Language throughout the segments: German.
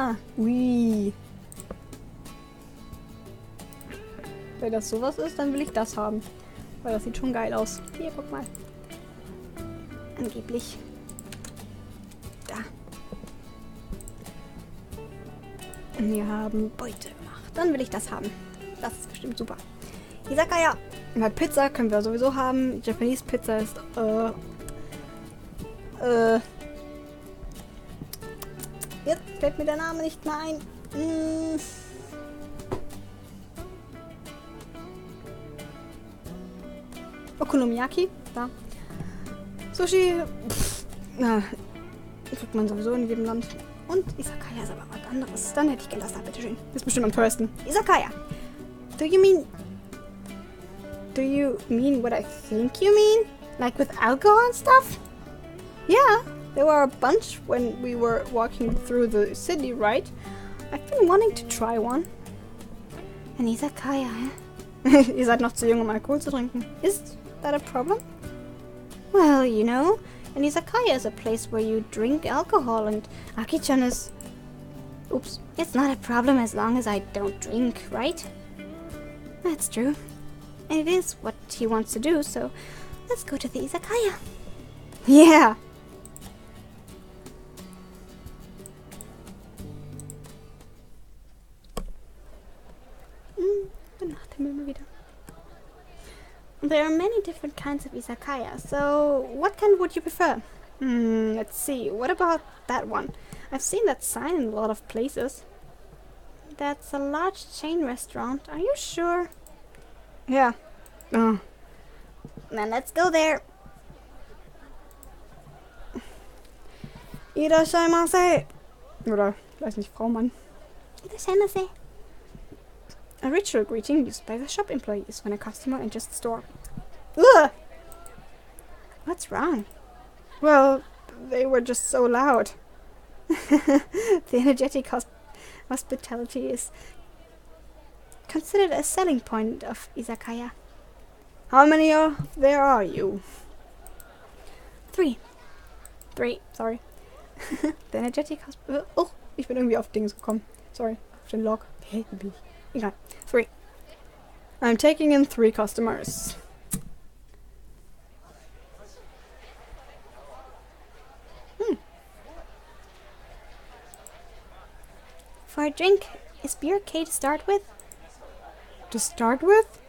Ah, ui. Wenn das sowas ist, dann will ich das haben. Weil das sieht schon geil aus. Hier, guck mal. Angeblich. Da. Und wir haben Beute gemacht. Dann will ich das haben. Das ist bestimmt super. Izakaya. Weil Pizza können wir sowieso haben. Japanese Pizza ist, jetzt fällt mir der Name nicht mehr ein. Okonomiyaki. Da. Sushi. Na, kriegt man sowieso in jedem Land. Und Izakaya ist aber was anderes. Dann hätte ich gern das da, bitteschön. Das ist bestimmt am teuersten. Izakaya. Do you mean what I think you mean? Like with alcohol and stuff? Yeah, there were a bunch when we were walking through the city, right? I've been wanting to try one. An Izakaya, eh? Ihr seid noch zu jung, um Alkohol zu trinken. Is that a problem? Well, you know, an Izakaya is a place where you drink alcohol and Aki-chan is... Oops. It's not a problem as long as I don't drink, right? That's true. And it is what he wants to do, so let's go to the Izakaya. Yeah! Benachten wir mal wieder. There are many different kinds of izakaya, so what kind would you prefer? Let's see, what about that one? I've seen that sign in a lot of places. That's a large chain restaurant, are you sure? Yeah. Oh. Then let's go there. Irashaimase. Oder, weiß nicht, Frau, Mann. Irashaimase. A ritual greeting used by the shop employees when a customer enters the store. Ugh! What's wrong? Well, they were just so loud. The energetic hospitality is considered a selling point of izakaya. How many there are you? Three, sorry. The energetic oh, ich bin irgendwie auf Dings gekommen. Sorry, auf den Log. Egal. 3. I'm taking in 3 customers. For a drink, is beer okay to start with? To start with?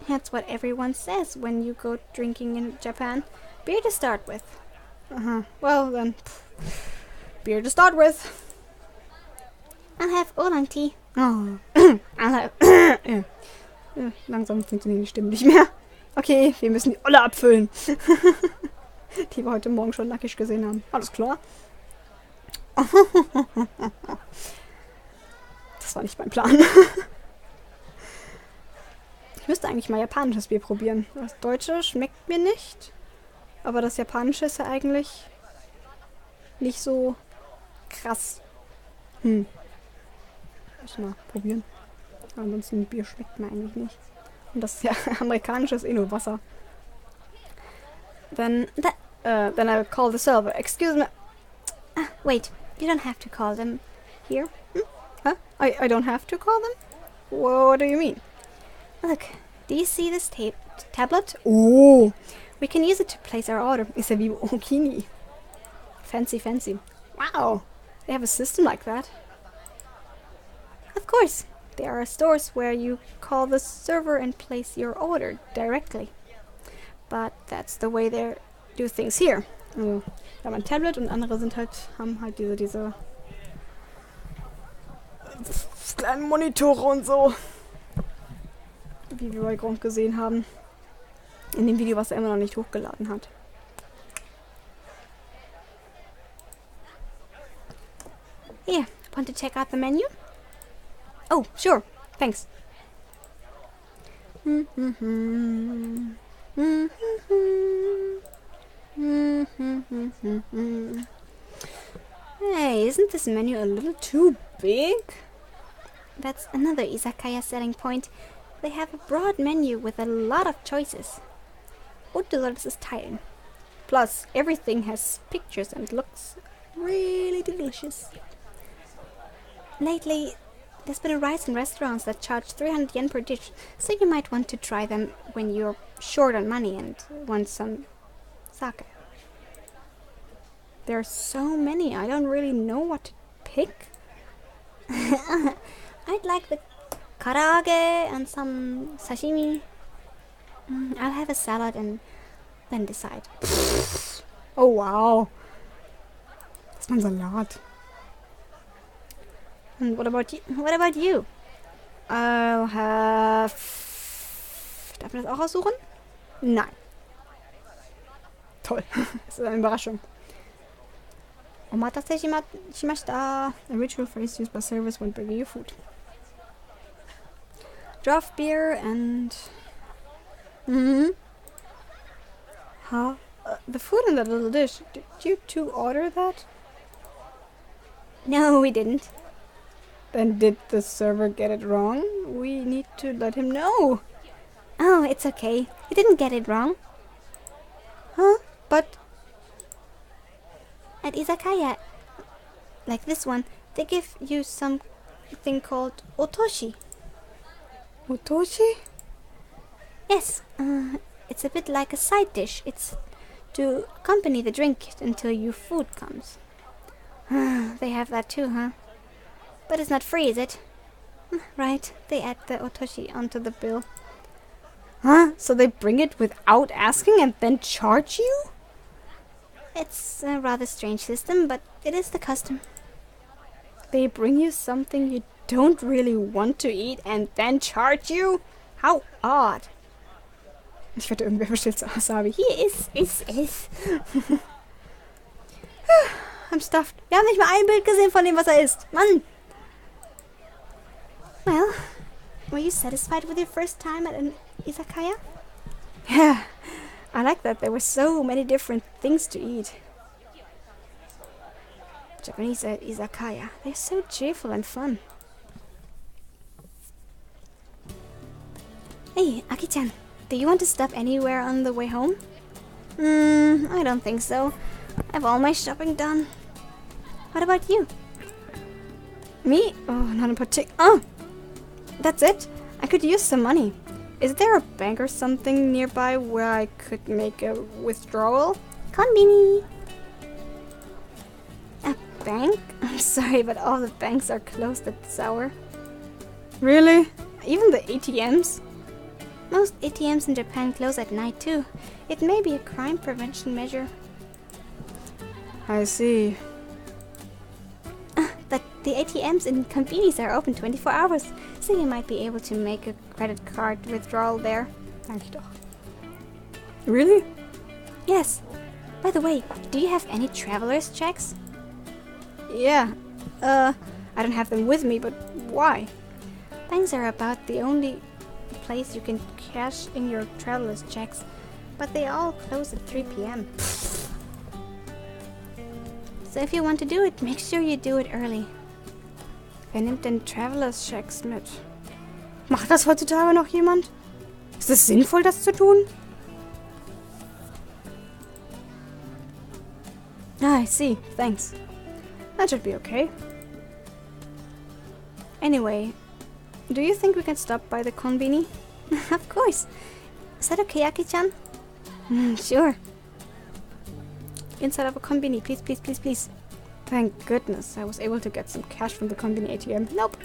That's what everyone says when you go drinking in Japan. Beer to start with. Well then, beer to start with. I'll have oolong tea. Oh. I'll have... Ja, langsam funktionieren die Stimmen nicht mehr. Okay, wir müssen die Olle abfüllen. Die wir heute Morgen schon nackig gesehen haben. Alles klar. Das war nicht mein Plan. Ich müsste eigentlich mal japanisches Bier probieren. Das deutsche schmeckt mir nicht. Aber das japanische ist ja eigentlich nicht so krass. Muss mal probieren. Aber ansonsten Bier schmeckt mir eigentlich nicht. Und das ja amerikanische ist eh nur Wasser. Then I'll call the server. Excuse me. Wait, you don't have to call them here. Huh? I don't have to call them? What do you mean? Look, do you see this tablet? Oh, we can use it to place our order. Ist ja wie Okini. Fancy, fancy. Wow, they have a system like that. Of course, there are stores where you call the server and place your order directly. But that's the way they do things here. Also, wir haben ein Tablet und andere haben halt diese kleinen Monitore und so. Wie wir bei Grund gesehen haben. In dem Video, was er immer noch nicht hochgeladen hat. Here, want to check out the menu? Oh, sure, thanks. Hey, isn't this menu a little too big? That's another izakaya selling point. They have a broad menu with a lot of choices. Und du solltest es teilen. Plus, everything has pictures and looks really delicious. Lately, there's been a rise in restaurants that charge 300 yen per dish, so you might want to try them when you're short on money and want some sake. There are so many, I don't really know what to pick. I'd like the karaage and some sashimi. I'll have a salad and then decide. Oh wow. Das ist ein Salat. And what about you? What about you? I'll have... Darf man das auch aussuchen? Nein. Toll. Das ist eine Überraschung. Omatase shimashita. A ritual phrase used by servers when bringing you food. Draft beer and... Huh? The food in that little dish. Did you two order that? No, we didn't. Then did the server get it wrong? We need to let him know. Oh, it's okay. He didn't get it wrong. Huh? But... At izakaya, like this one, they give you something called otoshi. Otoshi? Yes, it's a bit like a side dish. It's to accompany the drink until your food comes. They have that too, huh? But it's not free, is it? Right, they add the otoshi onto the bill. Huh? So they bring it without asking and then charge you? It's a rather strange system, but it is the custom. They bring you something you don't really want to eat and then charge you? How odd. Ich wette, irgendwer bestellt so Wasabi. Hier ist. I'm stuffed. Wir haben nicht mal ein Bild gesehen von dem, was isst. Mann! Well, were you satisfied with your first time at an izakaya? Yeah, I like that there were so many different things to eat. Japanese izakaya, they're so cheerful and fun. Hey, Aki-chan, do you want to stop anywhere on the way home? I don't think so. I have all my shopping done. What about you? Me? Oh, not in particular. Oh! That's it? I could use some money. Is there a bank or something nearby where I could make a withdrawal? Konbini! A bank? I'm sorry, but all the banks are closed at this hour. Really? Even the ATMs? Most ATMs in Japan close at night too. It may be a crime prevention measure. I see. But the ATMs in convenience are open 24 hours, so you might be able to make a credit card withdrawal there. Eigentlich doch. Really? Yes. By the way, do you have any traveler's checks? Yeah. I don't have them with me, but why? Banks are about the only place you can cash in your traveler's checks, but they all close at 3 p.m. So if you want to do it, make sure you do it early. Wer nimmt denn Travelers Checks mit? Macht das heutzutage noch jemand? Ist es sinnvoll, das zu tun? Ah, I see. Thanks. That should be okay. Anyway, do you think we can stop by the konbini? Of course. Is that okay, Aki-chan? Sure. Inside of a konbini, please, please, please, please. Thank goodness I was able to get some cash from the konbini ATM. Nope.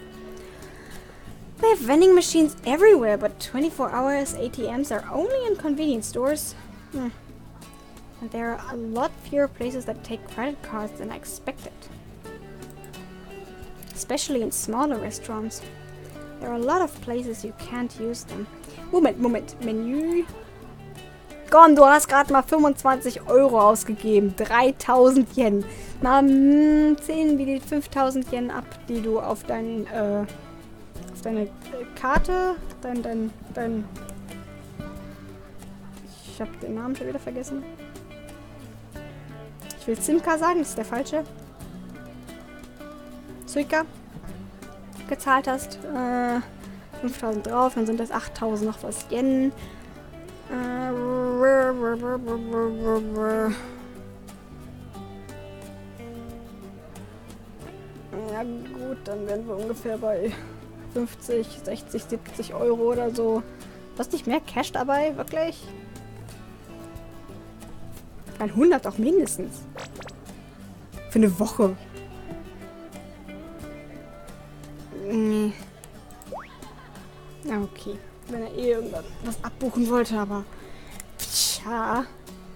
They have vending machines everywhere, but 24 hours ATMs are only in convenience stores. And there are a lot fewer places that take credit cards than I expected. Especially in smaller restaurants. There are a lot of places you can't use them. Moment. Menü. Komm, du hast gerade mal 25 Euro ausgegeben. 3000 Yen. Mal 10 wie die 5000 Yen ab, die du auf deine Karte, dein ich habe den Namen schon wieder vergessen. Ich will Simka sagen, das ist der falsche. Suica gezahlt hast. 5000 drauf, dann sind das 8000 noch was Yen. Ja gut, dann wären wir ungefähr bei 50, 60, 70 Euro oder so. Was nicht mehr Cash dabei? Wirklich? 100 auch mindestens. Für eine Woche. Nee. Ja, okay. Wenn er eh irgendwas abbuchen wollte, aber... Tja.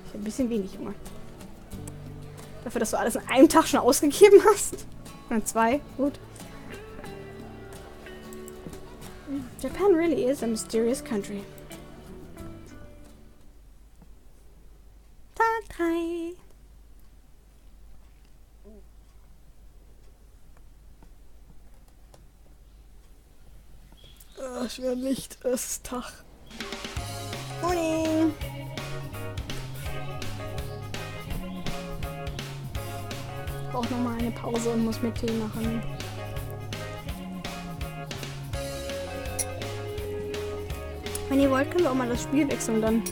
Ich habe ein bisschen wenig Hunger. Dafür, dass du alles in einem Tag schon ausgegeben hast. Und 2. Gut. Japan really is a mysterious country. Tag 3. Schwer nicht. Es ist Tag. Morning. Ich brauche nochmal eine Pause und muss mir Tee machen. Wenn ihr wollt, können wir auch mal das Spiel wechseln dann.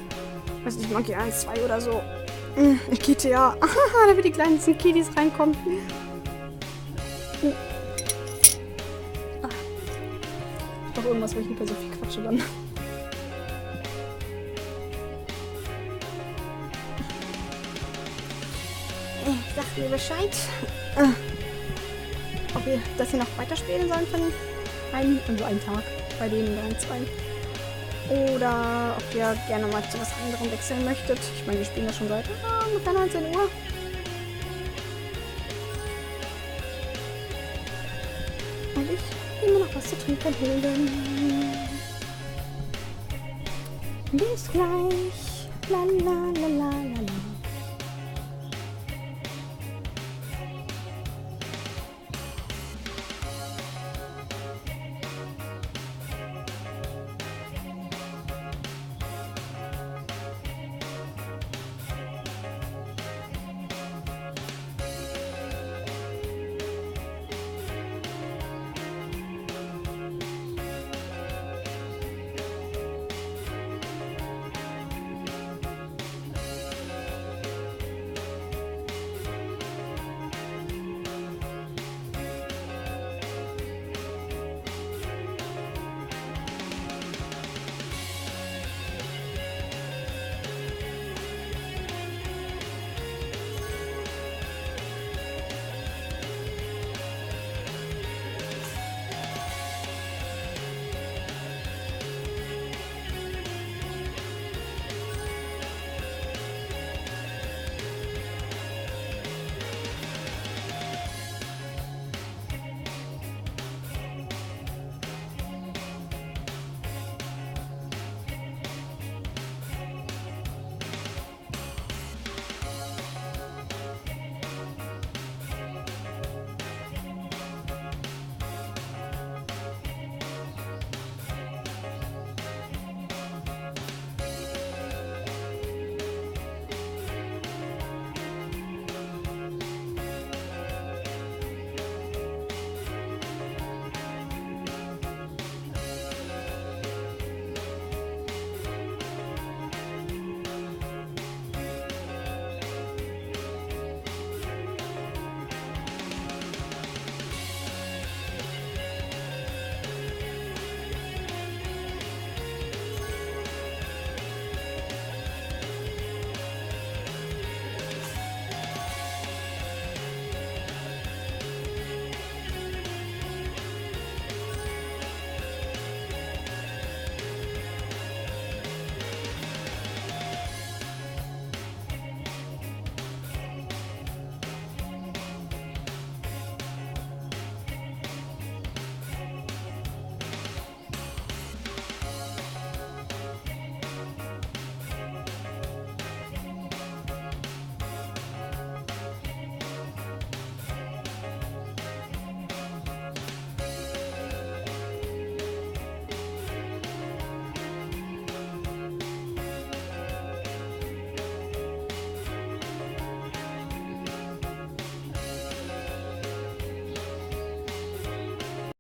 Weiß nicht, Monkey 1, 2 oder so. GTA. Da wird die kleinsten Kiddies reinkommen. Doch irgendwas, wo ich nicht mehr so viel quatsche dann. Sagt mir Bescheid. Ob wir das hier noch weiterspielen sollen von einem Tag bei den 2. Oder ob ihr gerne mal zu was anderem wechseln möchtet. Ich meine, wir spielen das schon seit ungefähr 19 Uhr. Und ich gehe mir noch was zu trinken holen. Bis gleich. La la la la la la.